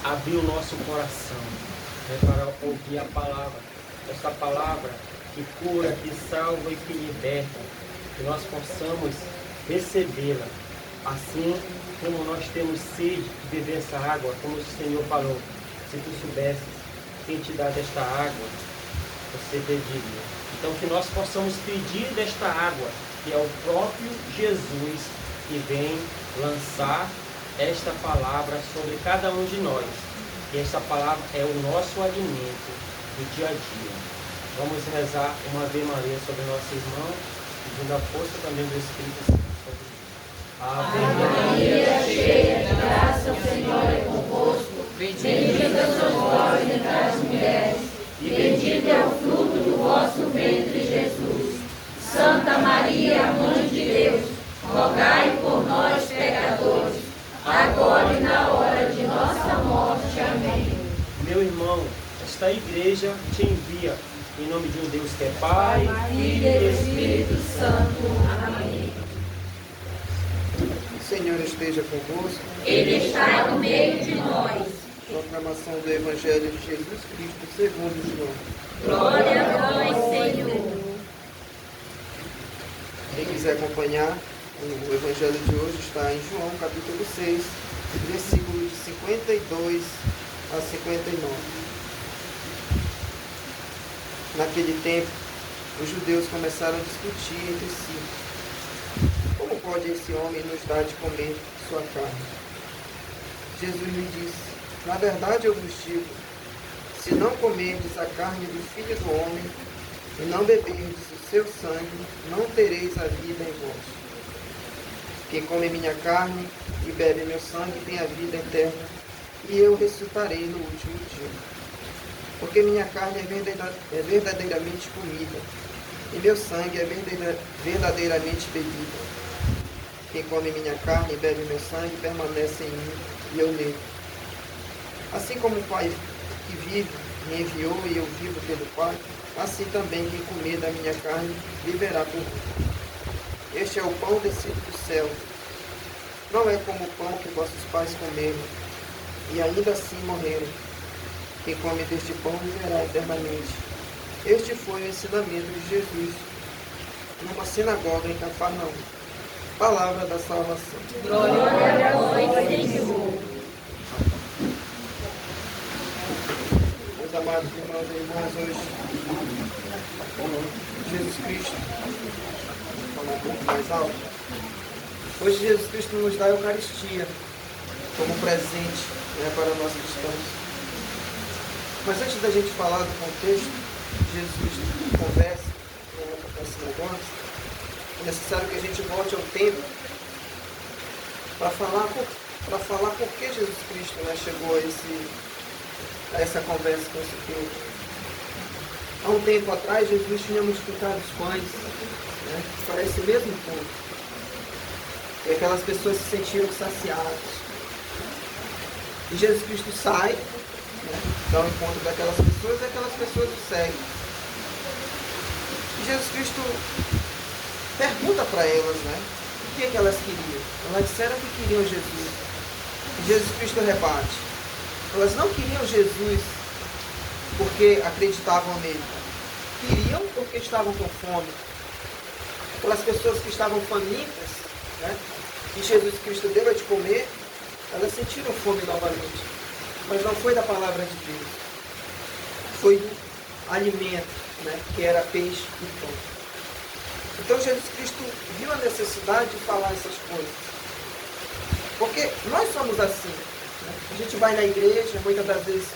abrir o nosso coração, né, para ouvir a palavra, essa palavra que cura, que salva e que liberta, que nós possamos recebê-la, assim como nós temos sede de beber essa água, como o Senhor falou, se tu soubesses quem te dá desta água, você beberia. Então que nós possamos pedir desta água, que é o próprio Jesus, que vem lançar esta palavra sobre cada um de nós. E esta palavra é o nosso alimento do dia a dia. Vamos rezar uma Ave Maria sobre nosso irmão, pedindo a força também do Espírito Santo sobre ele. Ave Maria, cheia de graça, o Senhor é convosco. Bendita sois vós entre as mulheres, e bendito é o fruto do vosso ventre, Jesus. Santa Maria, Mãe de Deus, rogai por nós, pecadores, agora e na hora de nossa morte. Amém. Meu irmão, esta igreja te envia em nome de um Deus que é Pai, Filho e Espírito Santo. Amém. O Senhor esteja convosco. Ele está no meio de nós. Proclamação do Evangelho de Jesus Cristo segundo João. Glória a vós, Senhor. Quem quiser acompanhar, o Evangelho de hoje está em João, capítulo 6, versículo de 52 a 59. Naquele tempo, os judeus começaram a discutir entre si. Como pode esse homem nos dar de comer sua carne? Jesus lhe disse: na verdade eu vos digo, se não comerdes a carne do Filho do Homem e não beberdes o seu sangue, não tereis a vida em vós. Quem come minha carne e bebe meu sangue tem a vida eterna, e eu ressuscitarei no último dia. Porque minha carne é verdadeiramente comida, e meu sangue é verdadeiramente bebida. Quem come minha carne e bebe meu sangue permanece em mim, e eu nele. Assim como o Pai que vive me enviou e eu vivo pelo Pai, assim também quem comer da minha carne viverá por mim. Este é o pão descido do céu. Não é como o pão que vossos pais comeram, e ainda assim morreram. Quem come deste pão viverá eternamente. Este foi o ensinamento de Jesus numa sinagoga em Cafarnaum. Palavra da salvação. Glória a vós, Senhor. Meus amados irmãos e irmãs, hoje, Jesus Cristo, vou falar um pouco mais alto. Hoje Jesus Cristo nos dá a Eucaristia como presente, né, para nós cristãos. Mas antes da gente falar do contexto, Jesus Cristo conversa com as sinagogas, é necessário que a gente volte ao tempo para falar por que Jesus Cristo, né, chegou a essa conversa com esse povo. Há um tempo atrás, Jesus tinha multiplicado os pães, né, para esse mesmo povo. E aquelas pessoas se sentiram saciadas. E Jesus Cristo sai, né, dá um encontro daquelas pessoas e aquelas pessoas o seguem. E Jesus Cristo pergunta para elas, né, o que elas queriam. Elas disseram que queriam Jesus. E Jesus Cristo rebate. Elas não queriam Jesus porque acreditavam nele. Queriam porque estavam com fome. Aquelas pessoas que estavam famintas, né, que Jesus Cristo deu a de comer, elas sentiram fome novamente. Mas não foi da palavra de Deus. Foi do alimento, né, que era peixe e pão. Então Jesus Cristo viu a necessidade de falar essas coisas. Porque nós somos assim. Né? A gente vai na igreja, muitas das vezes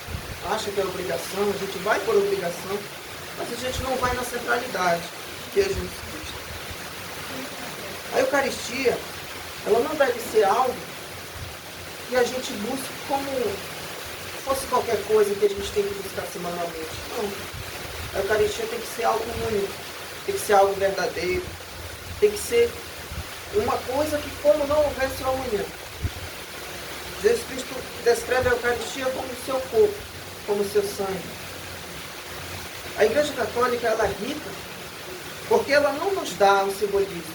acha que é obrigação, a gente vai por obrigação, mas a gente não vai na centralidade, que é Jesus Cristo. A Eucaristia, ela não deve ser algo que a gente busque como se fosse qualquer coisa que a gente tem que buscar semanalmente. Não. A Eucaristia tem que ser algo único, tem que ser algo verdadeiro, tem que ser uma coisa que, como não houvesse o amanhã. Jesus Cristo descreve a Eucaristia como o seu corpo, como o seu sangue. A Igreja Católica, ela é rica porque ela não nos dá o simbolismo.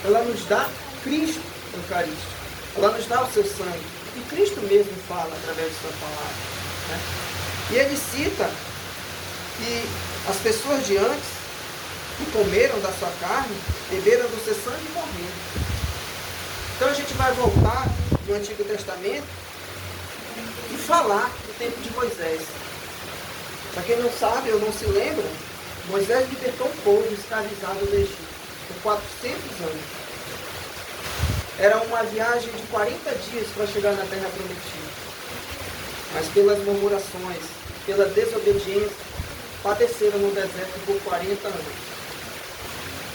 Ela nos dá Cristo Eucarístico. Ela nos dá o seu sangue. que Cristo mesmo fala através de sua palavra, né? E ele cita que as pessoas de antes, que comeram da sua carne, beberam do seu sangue e morreram. Então a gente vai voltar no Antigo Testamento e falar do tempo de Moisés. Para quem não sabe ou não se lembra, Moisés libertou o povo escravizado do Egito por 400 anos. Era uma viagem de 40 dias para chegar na terra prometida. Mas pelas murmurações, pela desobediência, padeceram no deserto por 40 anos.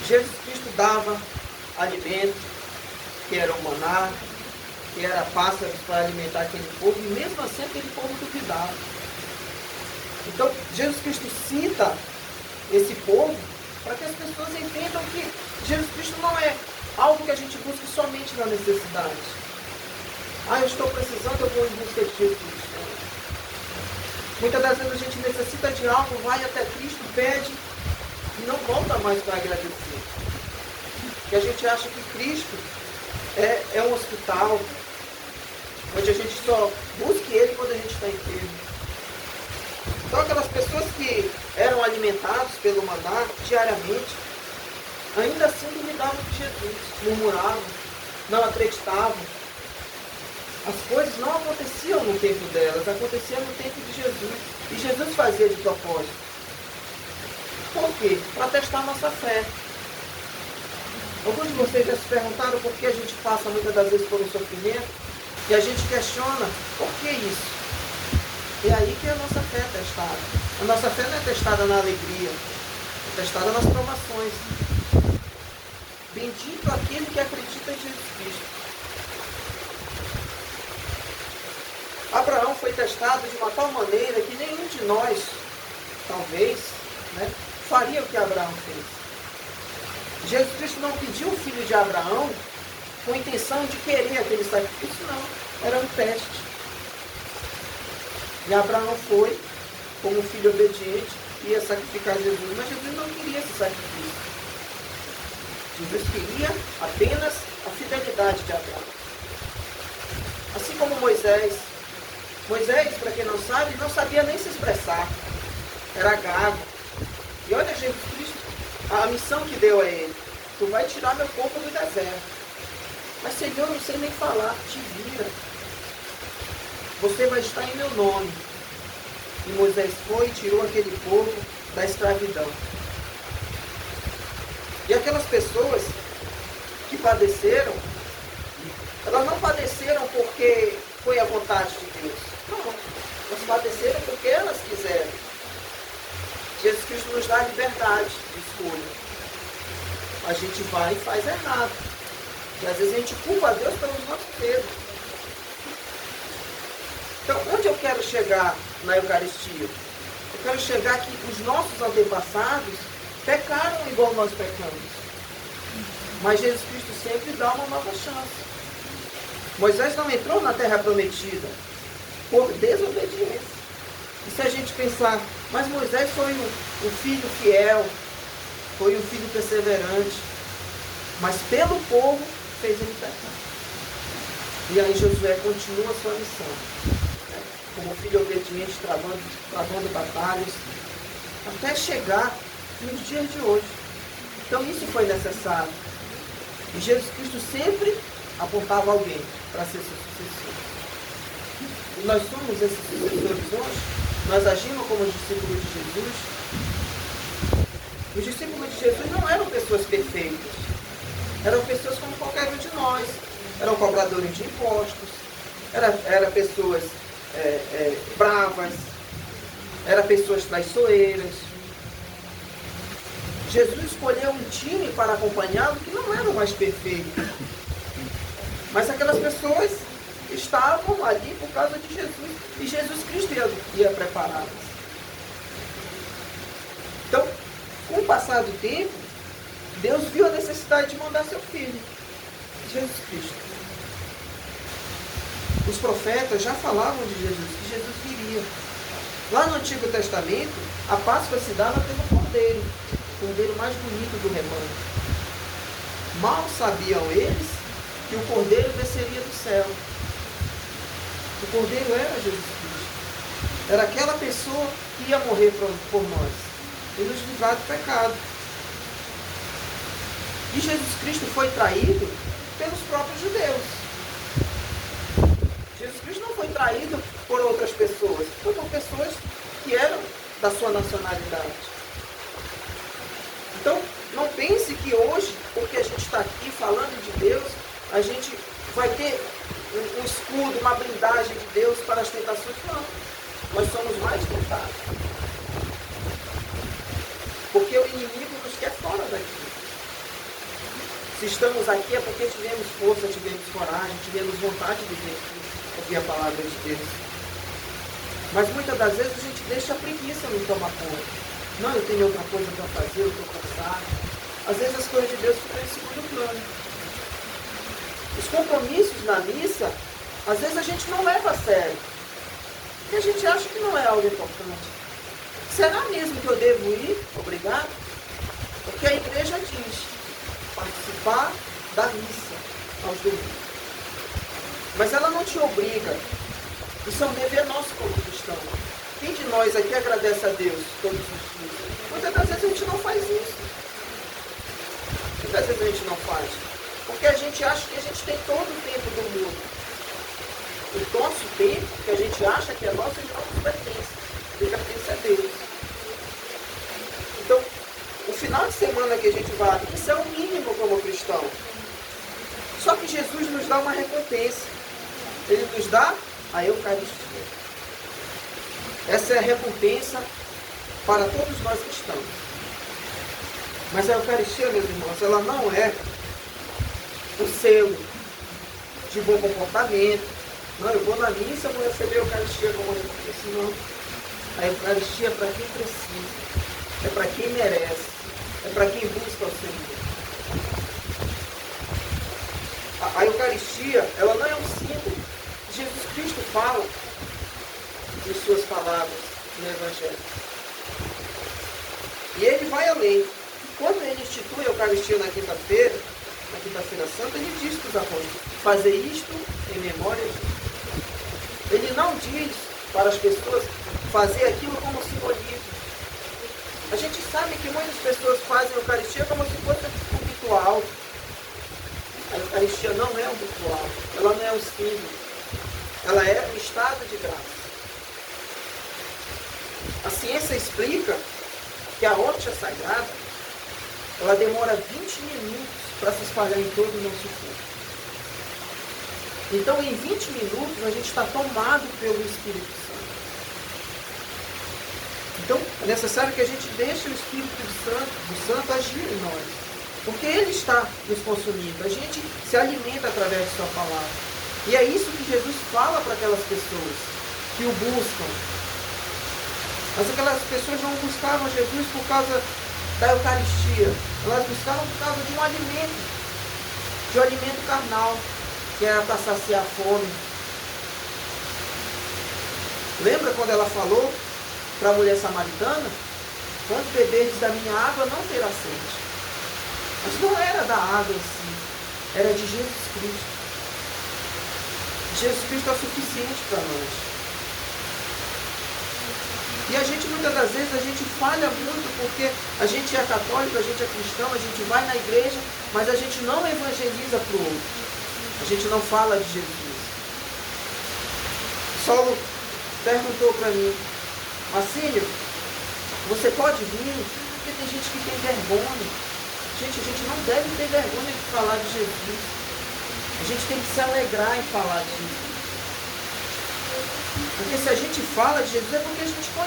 Jesus Cristo dava alimento, que era o maná, que era pássaros para alimentar aquele povo, e mesmo assim aquele povo duvidava. Então, Jesus Cristo cita esse povo para que as pessoas entendam que Jesus Cristo não é algo que a gente busca somente na necessidade. Eu estou precisando, eu vou em busca de Jesus. Muitas das vezes a gente necessita de algo, vai até Cristo, pede e não volta mais para agradecer. Porque a gente acha que Cristo é um hospital onde a gente só busca Ele quando a gente está enfermo. Então aquelas pessoas que eram alimentadas pelo maná diariamente, ainda assim duvidavam de Jesus, murmuravam, não acreditavam. As coisas não aconteciam no tempo delas, aconteciam no tempo de Jesus. E Jesus fazia de propósito. Por quê? Para testar nossa fé. Alguns de vocês já se perguntaram por que a gente passa muitas das vezes por um sofrimento e a gente questiona por que isso? É aí que a nossa fé é testada. A nossa fé não é testada na alegria, é testada nas provações. Bendito aquele que acredita em Jesus Cristo. Abraão foi testado de uma tal maneira que nenhum de nós, talvez, faria o que Abraão fez. Jesus Cristo não pediu o filho de Abraão com a intenção de querer aquele sacrifício, não. Era um teste. E Abraão foi, como filho obediente, ia sacrificar Jesus, mas Jesus não queria esse sacrifício. Jesus queria apenas a fidelidade de Abraão. Assim como Moisés, para quem não sabe, não sabia nem se expressar. Era gago. E olha Jesus Cristo, a missão que deu a ele. Tu vai tirar meu povo do deserto. Mas Senhor, não sei nem falar, te vira. Você vai estar em meu nome. E Moisés foi e tirou aquele povo da escravidão. E aquelas pessoas que padeceram, elas não padeceram porque foi a vontade de Deus. Não, elas padeceram porque elas quiseram. Jesus Cristo nos dá a liberdade de escolha. A gente vai e faz errado. E às vezes a gente culpa a Deus pelos nossos erros. Então, onde eu quero chegar na Eucaristia? Eu quero chegar que os nossos antepassados pecaram igual nós pecamos. Mas Jesus Cristo sempre dá uma nova chance. Moisés não entrou na terra prometida por desobediência. E se a gente pensar, mas Moisés foi um filho fiel, foi um filho perseverante, mas pelo povo fez ele pecar. E aí Josué continua a sua missão, como filho obediente, travando batalhas, até chegar nos dias de hoje. Então isso foi necessário. E Jesus Cristo sempre apontava alguém para ser seu sucessor. E nós somos esses sucessores hoje. Nós agimos como os discípulos de Jesus. Os discípulos de Jesus não eram pessoas perfeitas. Eram pessoas como qualquer um de nós. Eram cobradores de impostos. Eram pessoas bravas. Eram pessoas traiçoeiras. Jesus escolheu um time para acompanhá-lo que não eram mais perfeitos. Mas aquelas pessoas estavam ali por causa de Jesus. E Jesus Cristo ia prepará-las. Então, com o passar do tempo, Deus viu a necessidade de mandar seu Filho, Jesus Cristo. Os profetas já falavam de Jesus, que Jesus viria. Lá no Antigo Testamento, a Páscoa se dava pelo Cordeiro, o Cordeiro mais bonito do rebanho. Mal sabiam eles que o Cordeiro desceria do céu. O Cordeiro era Jesus Cristo. Era aquela pessoa que ia morrer por nós e nos livrar do pecado. E Jesus Cristo foi traído pelos próprios judeus. Jesus Cristo não foi traído por outras pessoas, foi por pessoas que eram da sua nacionalidade. Então, não pense que hoje, porque a gente está aqui falando de Deus, a gente vai ter um escudo, uma blindagem de Deus para as tentações. Não. Nós somos mais tentados. Porque o inimigo nos quer fora daqui. Se estamos aqui é porque tivemos força, tivemos coragem, tivemos vontade de ouvir a palavra de Deus. Mas muitas das vezes a gente deixa a preguiça nos tomar conta. Não, eu tenho outra coisa para fazer, eu estou cansado. Às vezes as coisas de Deus ficam em segundo plano. Os compromissos na missa, às vezes a gente não leva a sério. Porque a gente acha que não é algo importante. Será mesmo que eu devo ir? Obrigado? Porque a igreja diz participar da missa aos domingos. Mas ela não te obriga. Isso é um dever nosso como cristão. Quem de nós aqui agradece a Deus todos os dias? Muitas das vezes a gente não faz isso. Muitas vezes a gente não faz. Porque a gente acha que a gente tem todo o tempo do mundo. O nosso tempo, que a gente acha que é nosso, ele não nos pertence. Ele pertence a Deus. Então, o final de semana que a gente vai, isso é o mínimo como cristão. Só que Jesus nos dá uma recompensa. Ele nos dá a Eucaristia. Essa é a recompensa para todos nós cristãos. Mas a Eucaristia, meus irmãos, ela não é o selo de bom comportamento. Não, eu vou na missa, eu vou receber a Eucaristia como recompensa. Não. A Eucaristia é para quem precisa. É para quem merece. É para quem busca o Senhor. A Eucaristia, ela não é um símbolo. Jesus Cristo fala em suas palavras no Evangelho. E ele vai além. Quando ele institui a Eucaristia na quinta-feira santa, ele diz para os apóstolos: fazer isto em memória de mim. Ele não diz para as pessoas fazer aquilo como simbolismo. A gente sabe que muitas pessoas fazem a Eucaristia como se fosse um ritual. A Eucaristia não é um ritual, ela não é um símbolo. Ela é um estado de graça. A ciência explica que a hóstia sagrada, ela demora 20 minutos para se espalhar em todo o nosso corpo. Então, em 20 minutos, a gente está tomado pelo Espírito Santo. Então, é necessário que a gente deixe o Espírito Santo agir em nós. Porque ele está nos consumindo. A gente se alimenta através de sua palavra. E é isso que Jesus fala para aquelas pessoas que o buscam. Mas aquelas pessoas não buscavam Jesus por causa da Eucaristia. Elas buscavam por causa de um alimento carnal, que era para saciar a fome. Lembra quando ela falou para a mulher samaritana? Quando beberes da minha água, não terá sede. Mas não era da água em si, era de Jesus Cristo. Jesus Cristo é suficiente para nós. E a gente, muitas das vezes, a gente falha muito porque a gente é católico, a gente é cristão, a gente vai na igreja, mas a gente não evangeliza para o outro. A gente não fala de Jesus. Saulo perguntou para mim: Marcílio, você pode vir? Porque tem gente que tem vergonha. Gente, a gente não deve ter vergonha de falar de Jesus. A gente tem que se alegrar em falar de Jesus. Porque se a gente fala de Jesus é porque a gente